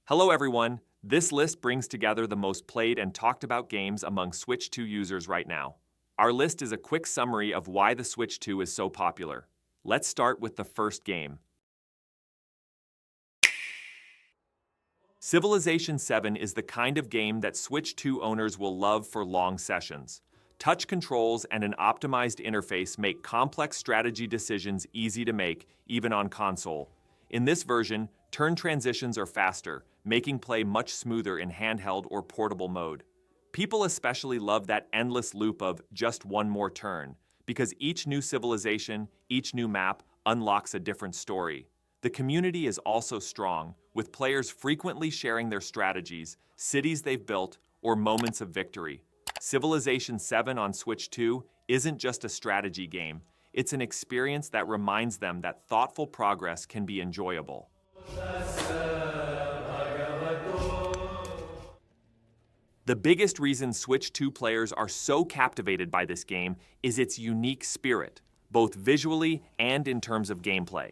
Hello everyone, this list brings together the most played and talked about games among Switch 2 users right now. Our list is a quick summary of why the Switch 2 is so popular. Let's start with the first game. Civilization 7 is the kind of game that Switch 2 owners will love for long sessions. Touch controls and an optimized interface make complex strategy decisions easy to make, even on console. In this version, turn transitions are faster, making play much smoother in handheld or portable mode. People especially love that endless loop of just one more turn, because each new civilization, each new map, unlocks a different story. The community is also strong, with players frequently sharing their strategies, cities they've built, or moments of victory. Civilization 7 on Switch 2 isn't just a strategy game, it's an experience that reminds them that thoughtful progress can be enjoyable. The biggest reason Switch 2 players are so captivated by this game is its unique spirit, both visually and in terms of gameplay.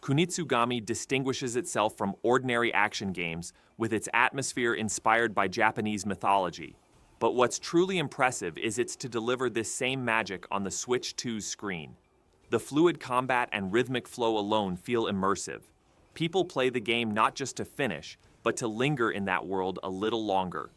Kunitsu-Gami distinguishes itself from ordinary action games with its atmosphere inspired by Japanese mythology. But what's truly impressive is it's to deliver this same magic on the Switch 2's screen. The fluid combat and rhythmic flow alone feel immersive. People play the game not just to finish, but to linger in that world a little longer.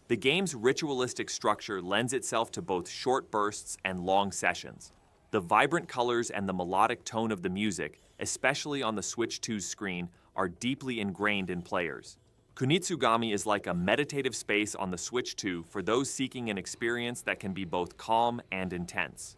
The game's ritualistic structure lends itself to both short bursts and long sessions. The vibrant colors and the melodic tone of the music, especially on the Switch 2's screen, are deeply ingrained in players. Kunitsu-Gami is like a meditative space on the Switch 2 for those seeking an experience that can be both calm and intense.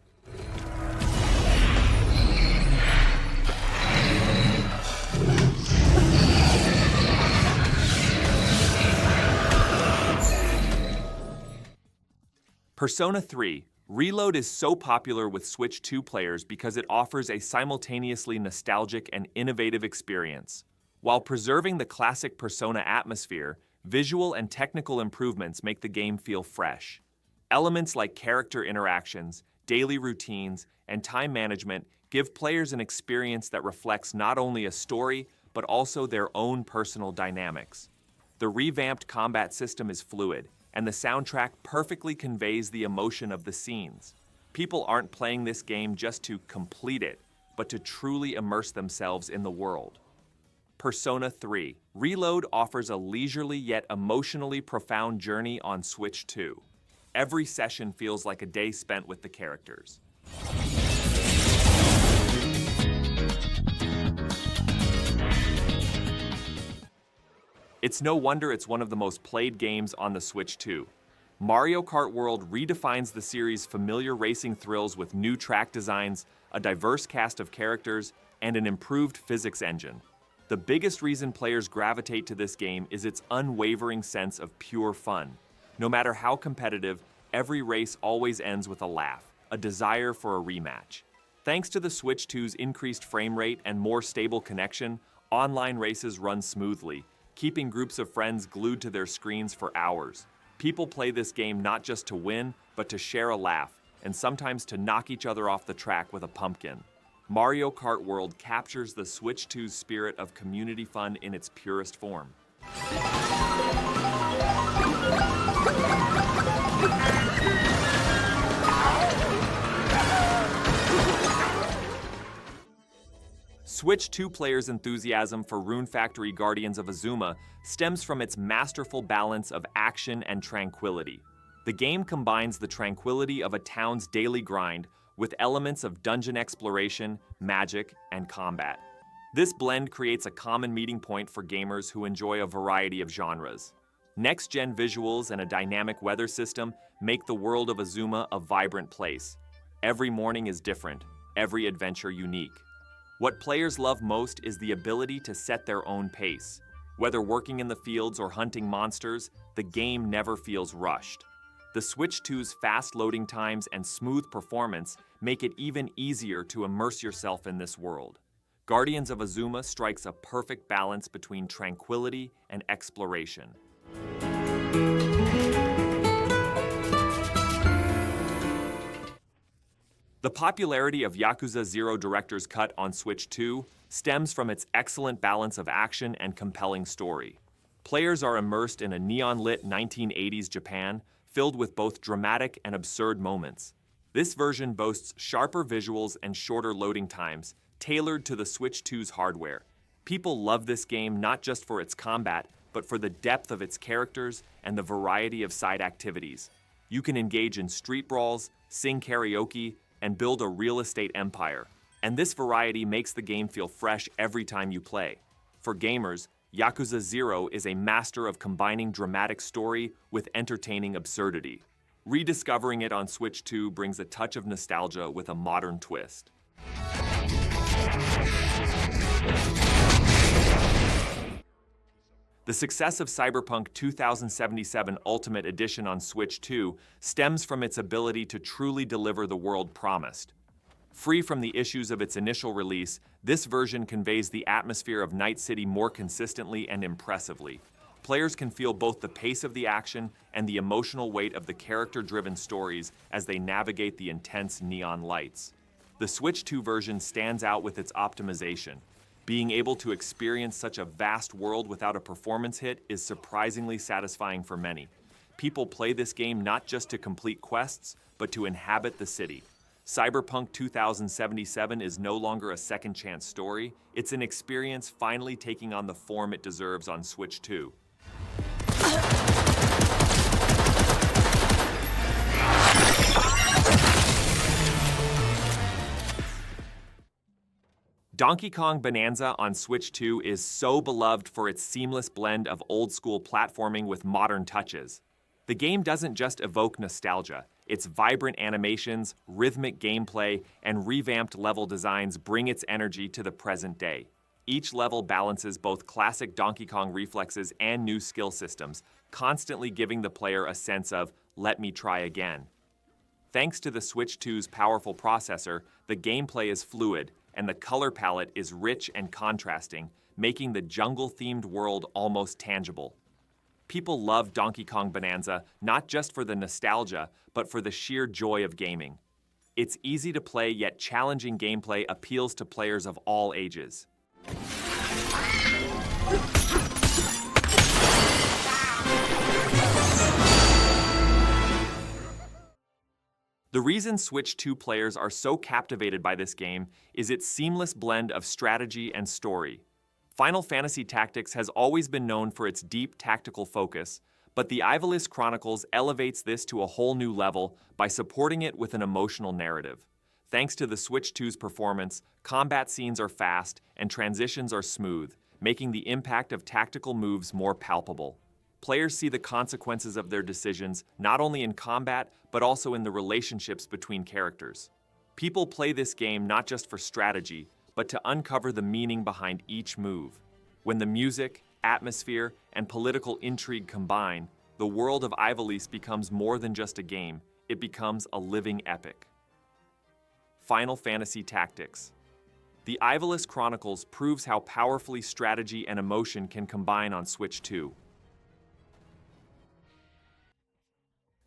Persona 3. Reload is so popular with Switch 2 players because it offers a simultaneously nostalgic and innovative experience. While preserving the classic Persona atmosphere, visual and technical improvements make the game feel fresh. Elements like character interactions, daily routines, and time management give players an experience that reflects not only a story, but also their own personal dynamics. The revamped combat system is fluid, and the soundtrack perfectly conveys the emotion of the scenes. People aren't playing this game just to complete it, but to truly immerse themselves in the world. Persona 3. Reload offers a leisurely yet emotionally profound journey on Switch 2. Every session feels like a day spent with the characters. It's no wonder it's one of the most played games on the Switch 2. Mario Kart World redefines the series' familiar racing thrills with new track designs, a diverse cast of characters, and an improved physics engine. The biggest reason players gravitate to this game is its unwavering sense of pure fun. No matter how competitive, every race always ends with a laugh, a desire for a rematch. Thanks to the Switch 2's increased frame rate and more stable connection, online races run smoothly, keeping groups of friends glued to their screens for hours. People play this game not just to win, but to share a laugh, and sometimes to knock each other off the track with a pumpkin. Mario Kart World captures the Switch 2's spirit of community fun in its purest form. Switch 2 players' enthusiasm for Rune Factory Guardians of Azuma stems from its masterful balance of action and tranquility. The game combines the tranquility of a town's daily grind with elements of dungeon exploration, magic, and combat. This blend creates a common meeting point for gamers who enjoy a variety of genres. Next-gen visuals and a dynamic weather system make the world of Azuma a vibrant place. Every morning is different, every adventure unique. What players love most is the ability to set their own pace. Whether working in the fields or hunting monsters, the game never feels rushed. The Switch 2's fast loading times and smooth performance make it even easier to immerse yourself in this world. Guardians of Azuma strikes a perfect balance between tranquility and exploration. The popularity of Yakuza 0 Director's Cut on Switch 2 stems from its excellent balance of action and compelling story. Players are immersed in a neon-lit 1980s Japan, filled with both dramatic and absurd moments. This version boasts sharper visuals and shorter loading times, tailored to the Switch 2's hardware. People love this game not just for its combat, but for the depth of its characters and the variety of side activities. You can engage in street brawls, sing karaoke, and build a real estate empire. And this variety makes the game feel fresh every time you play. For gamers, Yakuza 0 is a master of combining dramatic story with entertaining absurdity. Rediscovering it on Switch 2 brings a touch of nostalgia with a modern twist. The success of Cyberpunk 2077 Ultimate Edition on Switch 2 stems from its ability to truly deliver the world promised. Free from the issues of its initial release, this version conveys the atmosphere of Night City more consistently and impressively. Players can feel both the pace of the action and the emotional weight of the character-driven stories as they navigate the intense neon lights. The Switch 2 version stands out with its optimization. Being able to experience such a vast world without a performance hit is surprisingly satisfying for many. People play this game not just to complete quests, but to inhabit the city. Cyberpunk 2077 is no longer a second-chance story. It's an experience finally taking on the form it deserves on Switch 2. Donkey Kong Bananza on Switch 2 is so beloved for its seamless blend of old-school platforming with modern touches. The game doesn't just evoke nostalgia. Its vibrant animations, rhythmic gameplay, and revamped level designs bring its energy to the present day. Each level balances both classic Donkey Kong reflexes and new skill systems, constantly giving the player a sense of, "let me try again." Thanks to the Switch 2's powerful processor, the gameplay is fluid, and the color palette is rich and contrasting, making the jungle-themed world almost tangible. People love Donkey Kong Bananza not just for the nostalgia, but for the sheer joy of gaming. Its easy to play yet challenging gameplay appeals to players of all ages. The reason Switch 2 players are so captivated by this game is its seamless blend of strategy and story. Final Fantasy Tactics has always been known for its deep tactical focus, but the Ivalice Chronicles elevates this to a whole new level by supporting it with an emotional narrative. Thanks to the Switch 2's performance, combat scenes are fast and transitions are smooth, making the impact of tactical moves more palpable. Players see the consequences of their decisions not only in combat, but also in the relationships between characters. People play this game not just for strategy, but to uncover the meaning behind each move. When the music, atmosphere, and political intrigue combine, the world of Ivalice becomes more than just a game, it becomes a living epic. Final Fantasy Tactics. The Ivalice Chronicles proves how powerfully strategy and emotion can combine on Switch 2.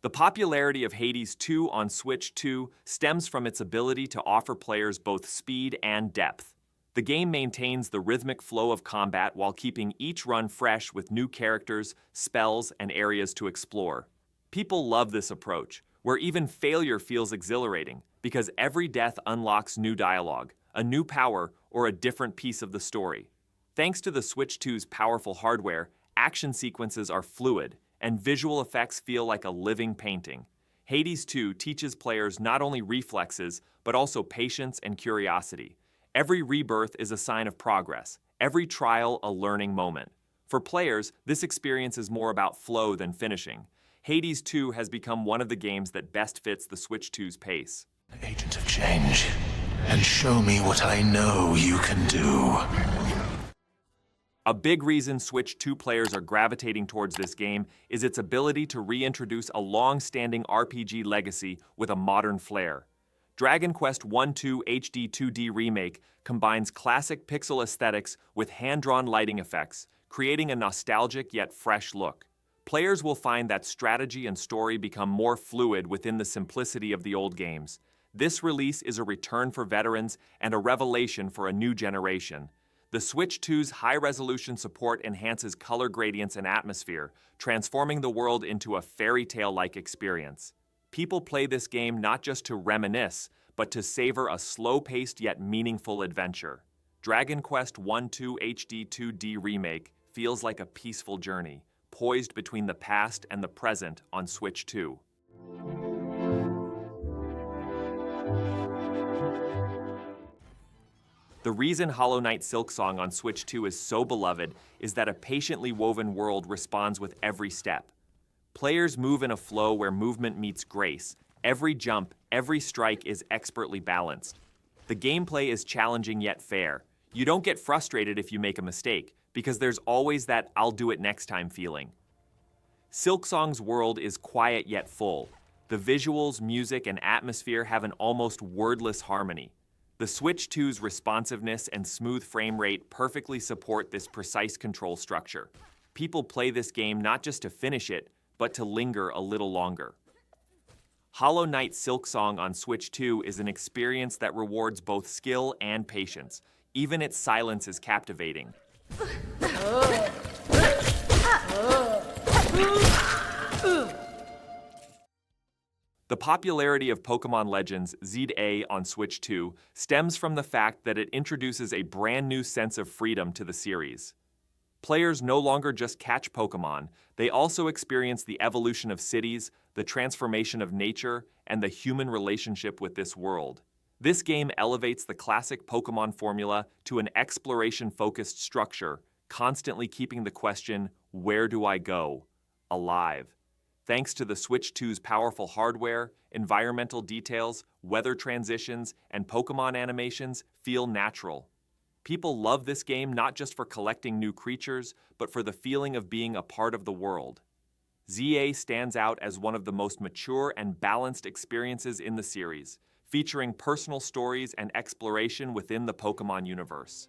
The popularity of Hades 2 on Switch 2 stems from its ability to offer players both speed and depth. The game maintains the rhythmic flow of combat while keeping each run fresh with new characters, spells, and areas to explore. People love this approach, where even failure feels exhilarating, because every death unlocks new dialogue, a new power, or a different piece of the story. Thanks to the Switch 2's powerful hardware, action sequences are fluid, and visual effects feel like a living painting. Hades 2 teaches players not only reflexes, but also patience and curiosity. Every rebirth is a sign of progress, every trial a learning moment. For players, this experience is more about flow than finishing. Hades 2 has become one of the games that best fits the Switch 2's pace. Agent of change, and show me what I know you can do. A big reason Switch 2 players are gravitating towards this game is its ability to reintroduce a long-standing RPG legacy with a modern flair. Dragon Quest I-2 HD 2D Remake combines classic pixel aesthetics with hand-drawn lighting effects, creating a nostalgic yet fresh look. Players will find that strategy and story become more fluid within the simplicity of the old games. This release is a return for veterans and a revelation for a new generation. The Switch 2's high-resolution support enhances color gradients and atmosphere, transforming the world into a fairy tale-like experience. People play this game not just to reminisce, but to savor a slow-paced yet meaningful adventure. Dragon Quest I-2 HD 2D Remake feels like a peaceful journey, poised between the past and the present on Switch 2. The reason Hollow Knight Silksong on Switch 2 is so beloved is that a patiently woven world responds with every step. Players move in a flow where movement meets grace. Every jump, every strike is expertly balanced. The gameplay is challenging yet fair. You don't get frustrated if you make a mistake, because there's always that "I'll do it next time" feeling. Silksong's world is quiet yet full. The visuals, music, and atmosphere have an almost wordless harmony. The Switch 2's responsiveness and smooth frame rate perfectly support this precise control structure. People play this game not just to finish it, but to linger a little longer. Hollow Knight Silksong on Switch 2 is an experience that rewards both skill and patience. Even its silence is captivating. The popularity of Pokémon Legends Z-A on Switch 2 stems from the fact that it introduces a brand new sense of freedom to the series. Players no longer just catch Pokémon, they also experience the evolution of cities, the transformation of nature, and the human relationship with this world. This game elevates the classic Pokémon formula to an exploration-focused structure, constantly keeping the question, "Where do I go?" alive. Thanks to the Switch 2's powerful hardware, environmental details, weather transitions, and Pokémon animations feel natural. People love this game not just for collecting new creatures, but for the feeling of being a part of the world. Z-A stands out as one of the most mature and balanced experiences in the series, featuring personal stories and exploration within the Pokémon universe.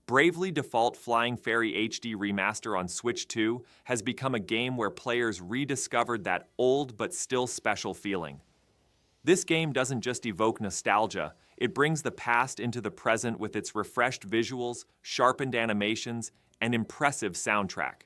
Bravely Default Flying Fairy HD Remaster on Switch 2 has become a game where players rediscovered that old but still special feeling. This game doesn't just evoke nostalgia, it brings the past into the present with its refreshed visuals, sharpened animations, and impressive soundtrack.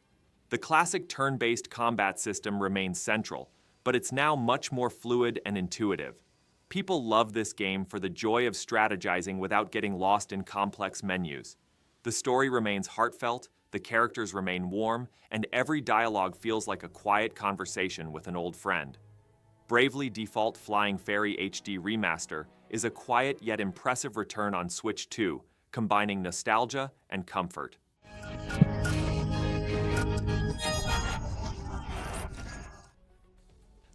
The classic turn-based combat system remains central, but it's now much more fluid and intuitive. People love this game for the joy of strategizing without getting lost in complex menus. The story remains heartfelt, the characters remain warm, and every dialogue feels like a quiet conversation with an old friend. Bravely Default Flying Fairy HD Remaster is a quiet yet impressive return on Switch 2, combining nostalgia and comfort.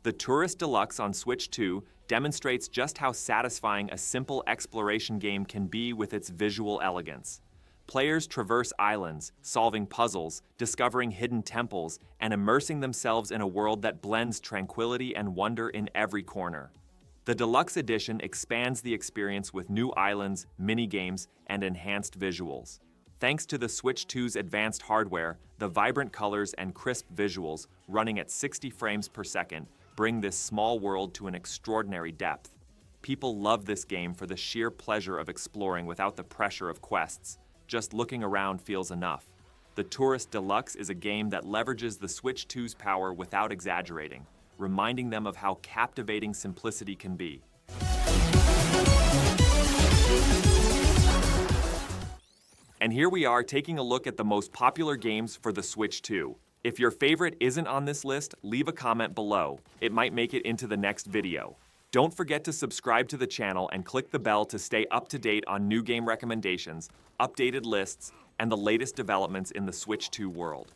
The Touryst Deluxe on Switch 2 demonstrates just how satisfying a simple exploration game can be with its visual elegance. Players traverse islands, solving puzzles, discovering hidden temples, and immersing themselves in a world that blends tranquility and wonder in every corner. The Deluxe Edition expands the experience with new islands, mini-games, and enhanced visuals. Thanks to the Switch 2's advanced hardware, the vibrant colors and crisp visuals, running at 60 frames per second, bring this small world to an extraordinary depth. People love this game for the sheer pleasure of exploring without the pressure of quests. Just looking around feels enough. The Touryst Deluxe is a game that leverages the Switch 2's power without exaggerating, reminding them of how captivating simplicity can be. And here we are taking a look at the most popular games for the Switch 2. If your favorite isn't on this list, leave a comment below. It might make it into the next video. Don't forget to subscribe to the channel and click the bell to stay up to date on new game recommendations, updated lists, and the latest developments in the Switch 2 world.